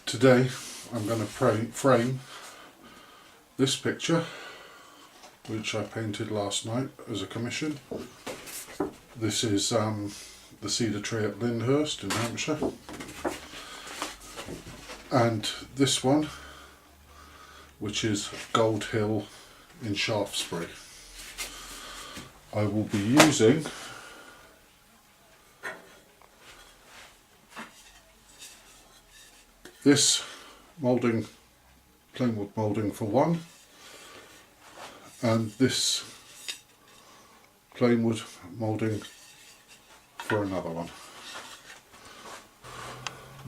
Today I'm going to frame this picture, which I painted last night as a commission. This is the cedar tree at Lyndhurst in Hampshire, and this one, which is Gold Hill in Shaftesbury. I will be using this moulding, plain wood moulding for one, and this plain wood moulding for another one.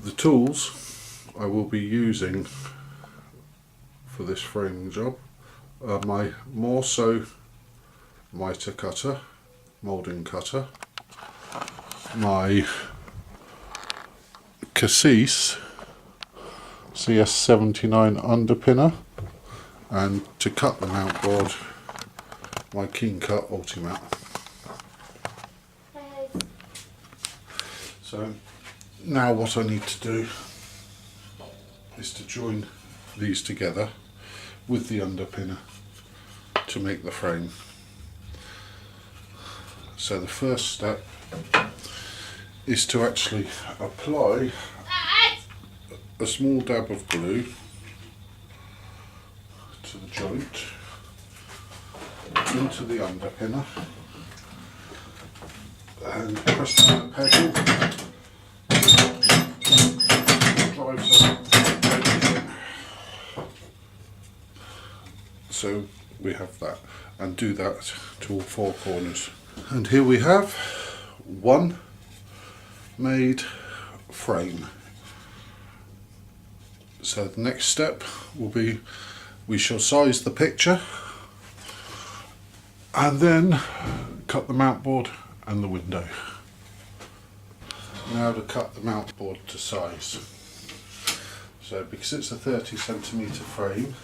The tools I will be using for this framing job are my Morso miter cutter, moulding cutter, my Cassese CS79 underpinner, and to cut the mountboard, my Keencut Ultimat. So now what I need to do is to join these together with the underpinner to make the frame. So the first step is to actually apply a small dab of glue to the joint, into the underpinner, and press down the pedal, drive some edges in. So we have that, and do that to all four corners. And here we have one made frame. So the next step will be we shall size the picture and then cut the mountboard and the window. Now to cut the mountboard to size. So because it's a 30cm frame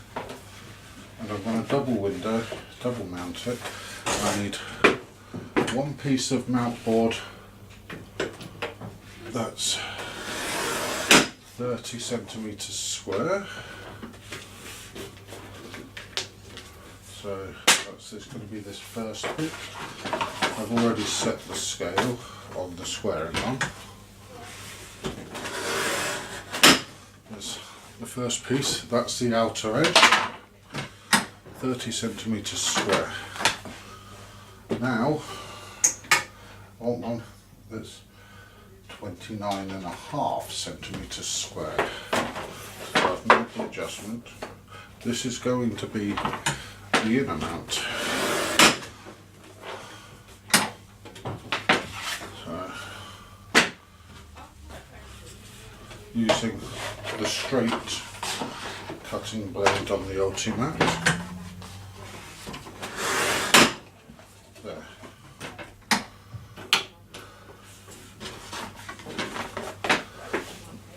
and I'm going to double mount it, I need one piece of mountboard that's 30cm square. So that's going to be this first bit. I've already set the scale on the squaring one. There's the first piece, that's the outer edge, 30cm square. Now, I want one that's 29.5cm square. So I've made the adjustment. This is going to be the inner mount. So, using the straight cutting blade on the Ultimat. There.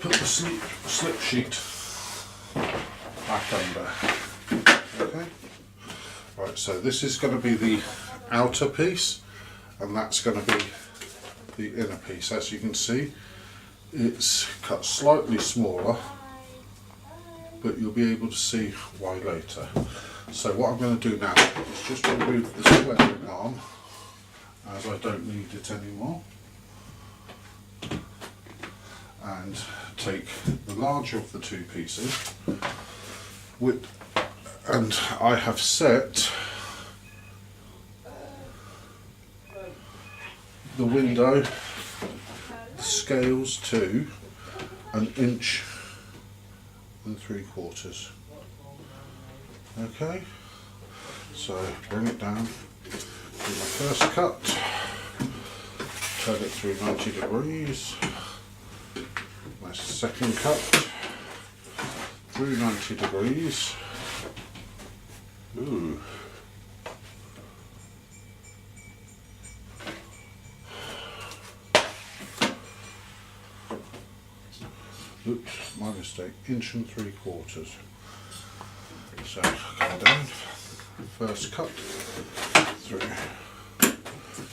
Put the slip sheet back under. Okay. Right, so this is going to be the outer piece, and that's going to be the inner piece. As you can see, it's cut slightly smaller, but you'll be able to see why later. So what I'm going to do now is just remove the squaring arm, as I don't need it anymore, and take the larger of the two pieces and I have set the window scales to 1 inch and 3/4. Okay, so bring it down, do my first cut, turn it through 90 degrees, my second cut through 90 degrees. Ooh. Oops, my mistake, 1 and 3/4. So come down, first cut through,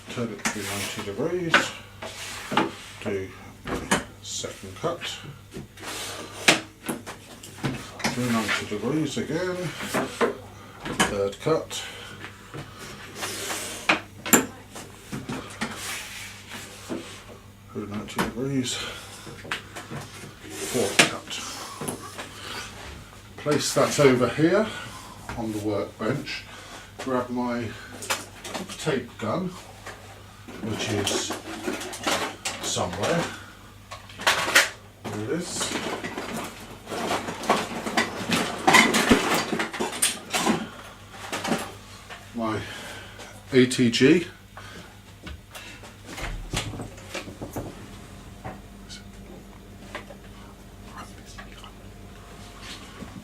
turn it through 90 degrees, do my second cut, Do 90 degrees again, third cut. Do 90 degrees, fourth cut. Place that over here on the workbench. Grab my tape gun, which is somewhere. There it is. My ATG.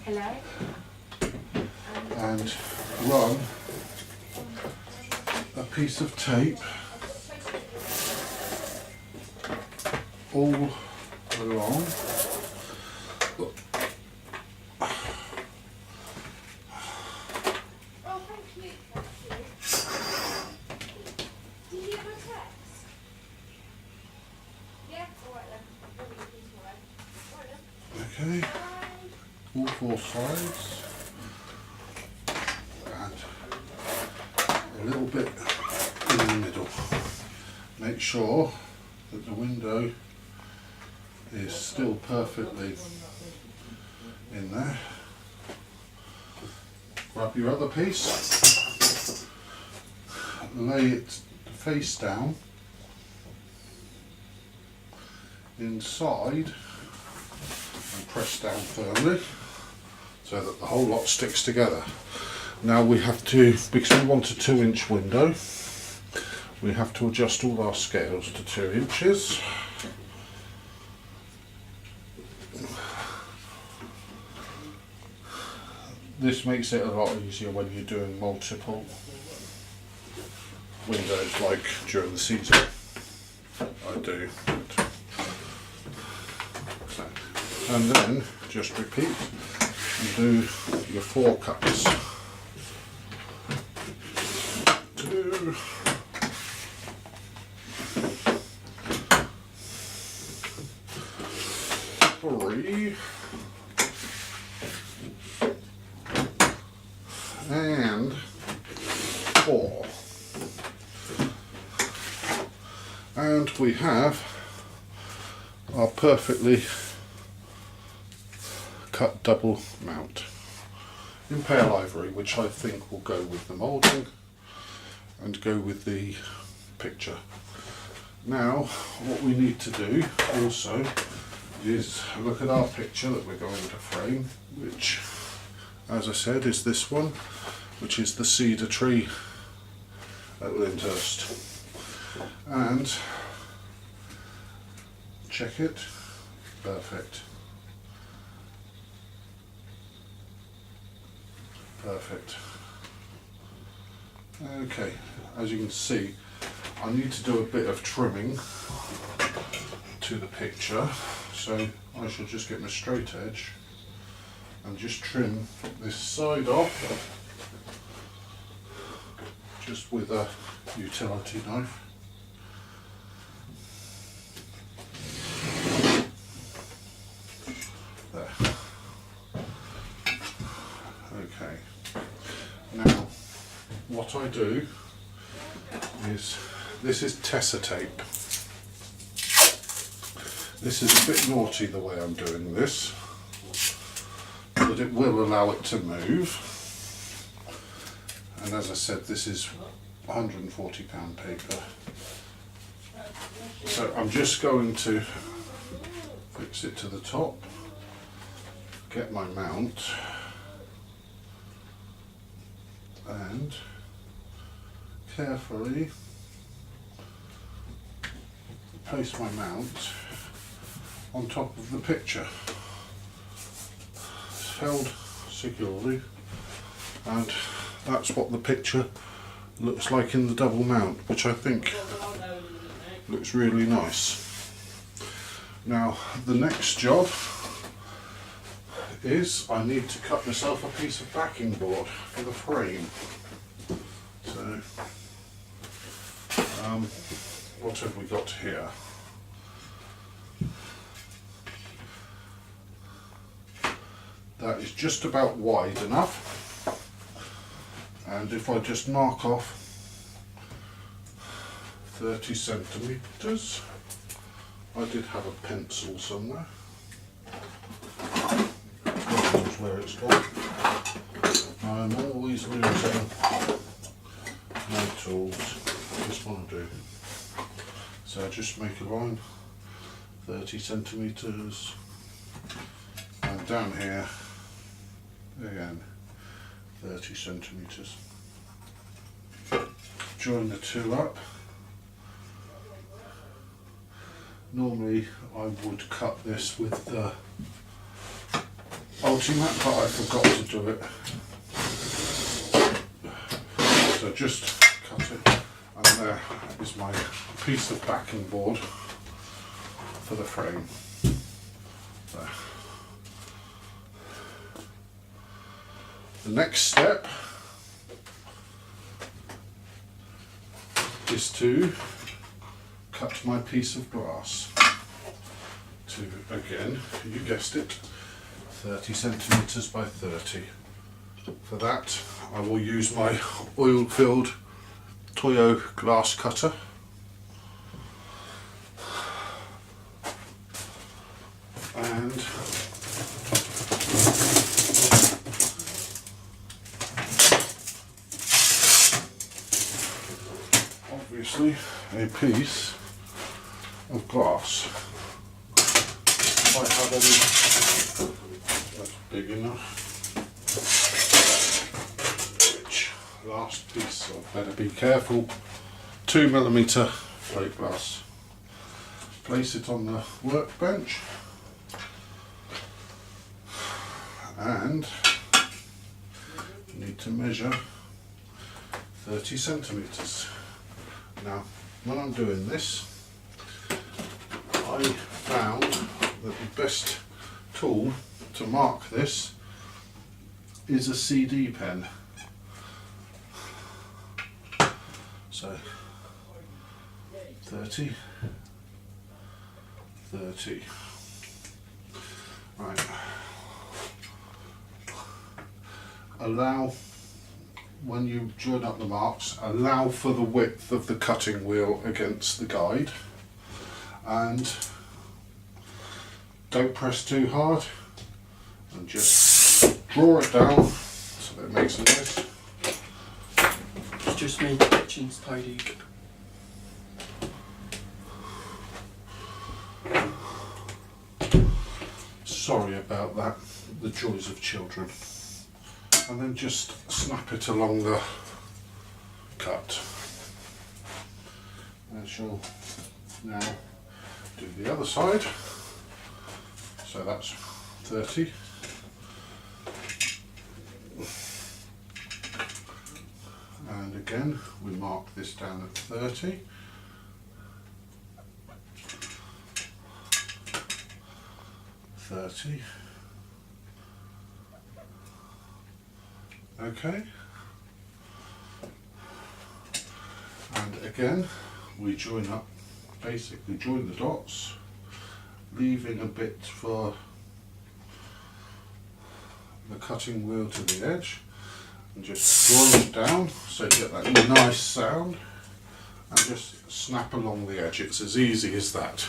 Hello? And run a piece of tape all along. Oh, thank you. Did you get my text? Yeah? Alright then. I'll be with you tomorrow. Alright then. Okay, all four sides. A little bit in the middle. Make sure that the window is still perfectly in there. Grab your other piece, lay it face down inside and press down firmly so that the whole lot sticks together. Now we have to, because we want a 2-inch window, we have to adjust all our scales to 2 inches. This makes it a lot easier when you're doing multiple windows like during the season. I do. And then just repeat and do your 4 cuts. 2, 3, and 4. And we have our perfectly cut double mount in pale ivory, which I think will go with the moulding and go with the picture. Now what we need to do also is look at our picture that we're going to frame, which, as I said, is this one, which is the cedar tree at Lyndhurst. And check it, perfect. Perfect. Okay, as you can see, I need to do a bit of trimming to the picture, so I shall just get my straight edge and just trim this side off just with a utility knife. There. Okay. Now what I do is, this is Tessa tape. This is a bit naughty the way I'm doing this, but it will allow it to move. And as I said, this is £140 paper. So I'm just going to fix it to the top, get my mount, and carefully place my mount on top of the picture. It's held securely, and that's what the picture looks like in the double mount, which I think looks really nice. Now the next job is I need to cut myself a piece of backing board for the frame. So what have we got here? that is just about wide enough, and if I just mark off 30 centimetres, I did have a pencil somewhere, that's where it's gone. I'm always losing my tools. Just want to do, so just make a line 30 centimetres, and down here again 30 centimetres. Join the two up. Normally I would cut this with the Ultimat, but I forgot to do it, so just cut it, and there is my piece of backing board for the frame. There. The next step is to cut my piece of glass to, again, you guessed it, 30 centimetres by 30. For that I will use my oil-filled Toyo glass cutter. And obviously a piece of glass. If I have any, that's big enough. Which last piece, I better be careful. 2mm plate glass. Place it on the workbench, and you need to measure 30 centimetres. Now, when I'm doing this, I found that the best tool to mark this is a CD pen. So 30, 30. Right. Allow, when you join up the marks, allow for the width of the cutting wheel against the guide, and don't press too hard, and just draw it down so that it makes a noise. It's just me, the kitchen's tidy. Sorry about that, the joys of children. And then just snap it along the cut. I shall now do the other side. So that's 30. And again, we mark this down at 30. Okay, and again we join up, basically join the dots, leaving a bit for the cutting wheel to the edge, and just draw it down so you get that nice sound, and just snap along the edge. It's as easy as that.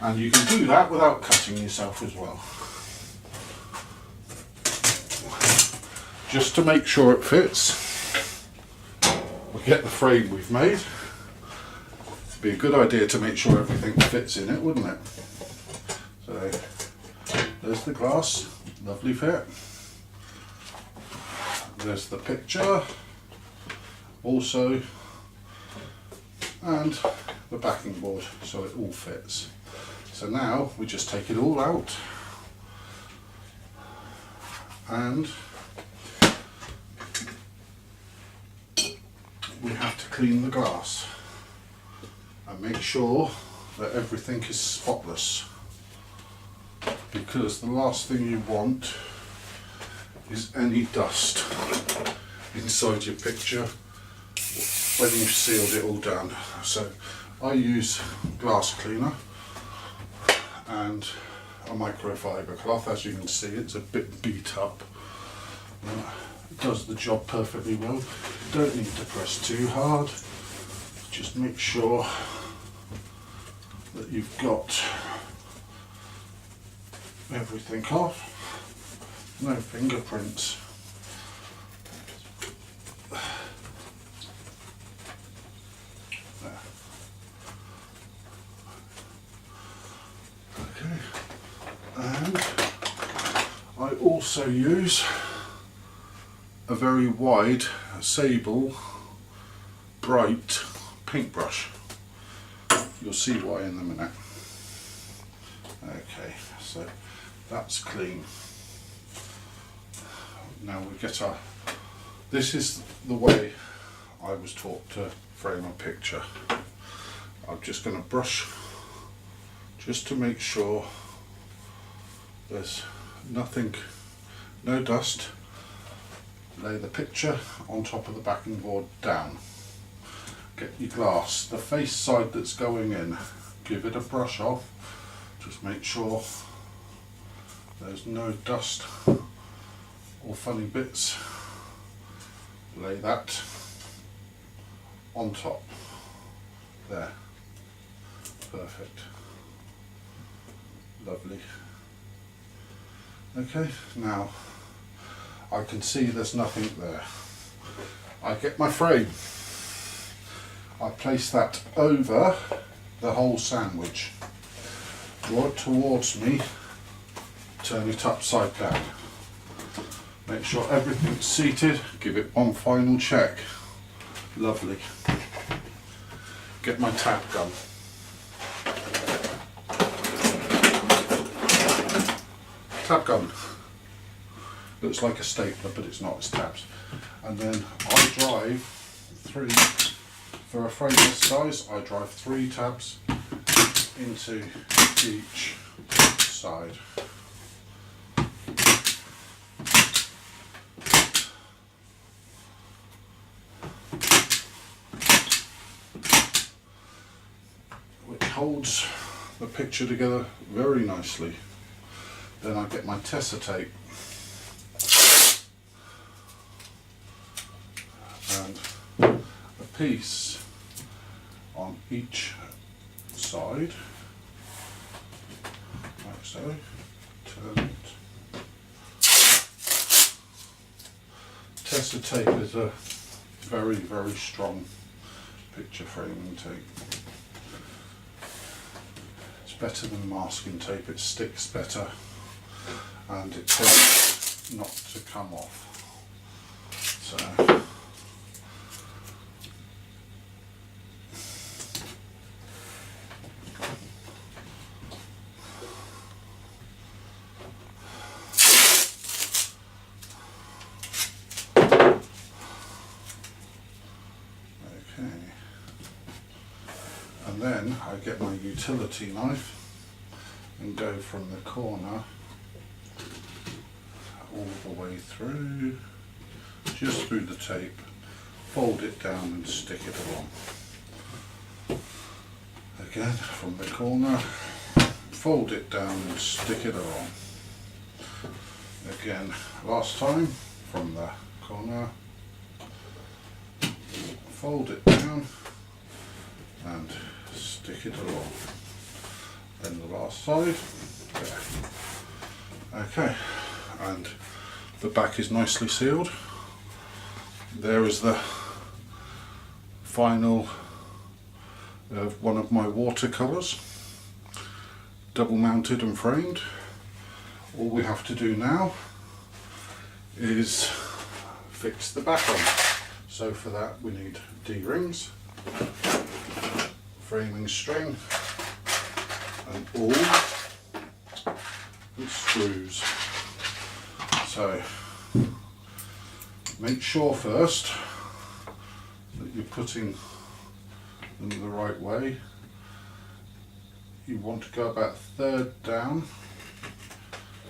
And you can do that without cutting yourself as well. Just to make sure it fits, we get the frame we've made. It'd be a good idea to make sure everything fits in it, wouldn't it? So there's the glass, lovely fit. There's the picture also, and the backing board, so it all fits. So now we just take it all out, and we have to clean the glass and make sure that everything is spotless, because the last thing you want is any dust inside your picture when you've sealed it all down. So I use glass cleaner, and a microfiber cloth. As you can see, it's a bit beat up. It does the job perfectly well. Don't need to press too hard. Just make sure that you've got everything off. No fingerprints. There. Okay. And I also use a very wide sable bright paintbrush. You'll see why in a minute. Okay, so that's clean. Now we get our, this is the way I was taught to frame a picture. I'm just going to brush just to make sure there's nothing, no dust. Lay the picture on top of the backing board down. Get your glass, the face side that's going in, give it a brush off. Just make sure there's no dust or funny bits. Lay that on top. There. Perfect. Lovely. Okay, now I can see there's nothing there. I get my frame. I place that over the whole sandwich. Draw it towards me, turn it upside down. Make sure everything's seated, give it one final check. Lovely. Get my tap gun. Tap gun. Looks like a stapler, but it's not, it's tabs. And then I drive three, for a frame this size, I drive 3 tabs into each side. Which holds the picture together very nicely. Then I get my Tessa tape and a piece on each side, like so. Turn it. Tessa tape is a very, very strong picture framing tape. It's better than masking tape, it sticks better and it tends not to come off. So and then I get my utility knife and go from the corner all the way through, just through the tape, fold it down and stick it along. Again from the corner, fold it down and stick it along. Again, last time from the corner, fold it down and stick it along. Then the last side, there. Okay, and the back is nicely sealed. There is the final of one of my watercolours, double mounted and framed. All we have to do now is fix the back on. So for that we need D-rings, framing string and all the screws. So make sure first that you're putting them the right way. You want to go about 1/3 down.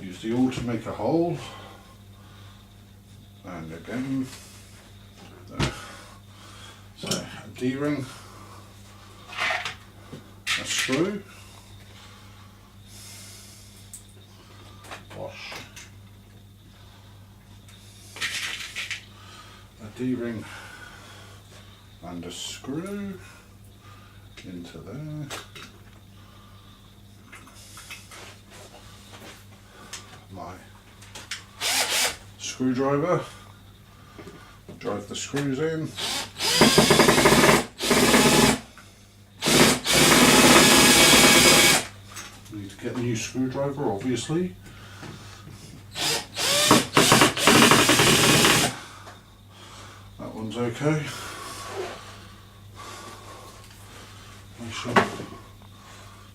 Use the awl to make a hole, and again there. So a D-ring, a screw, D-ring and a screw into there. My screwdriver, drive the screws in. Need to get a new screwdriver, obviously. That one's okay. I shall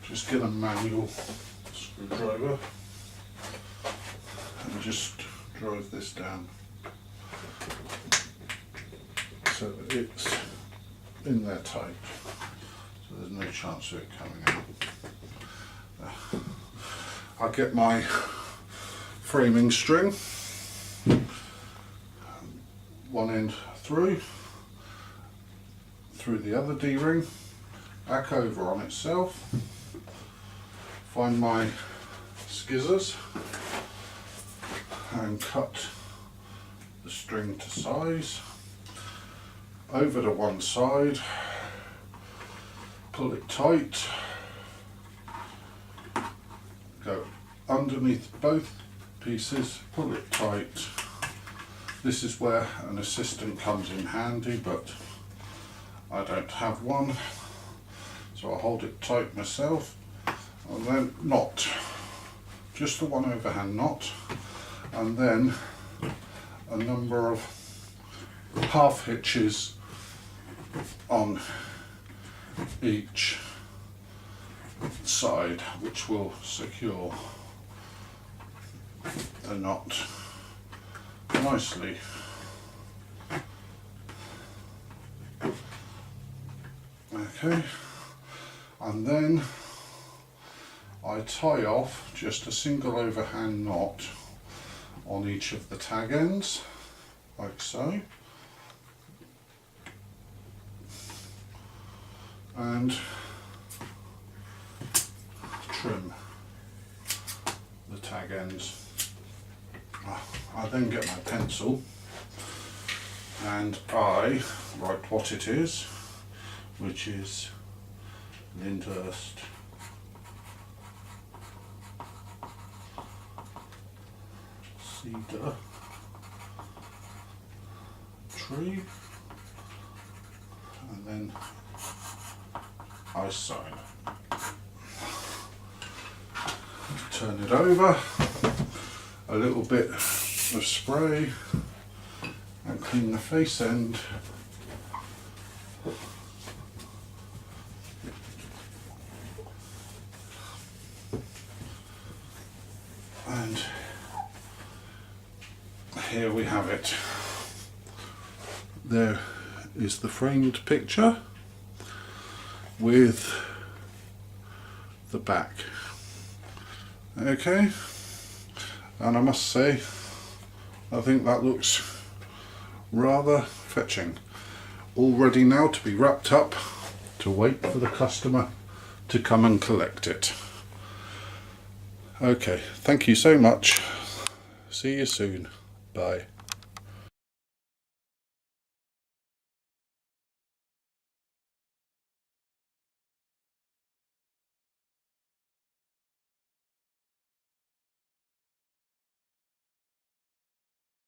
just get a manual screwdriver and just drive this down so that it's in there tight, so there's no chance of it coming out. I'll get my framing string, one end through the other D-ring, back over on itself, find my scissors and cut the string to size, over to one side, pull it tight, go underneath both pieces, pull it tight. This is where an assistant comes in handy, but I don't have one, so I'll hold it tight myself and then knot, just the one overhand knot, and then a number of half hitches on each side, which will secure the knot nicely. Okay, and then I tie off just a single overhand knot on each of the tag ends, like so, and trim the tag ends. I then get my pencil and I write what it is, which is Lyndhurst Cedar tree, and then I sign it. Turn it over, a little bit of spray and clean the face end. And here we have it. There is the framed picture with the back. Okay, and I must say, I think that looks rather fetching. All ready now to be wrapped up, to wait for the customer to come and collect it. Okay, thank you so much. See you soon. Bye.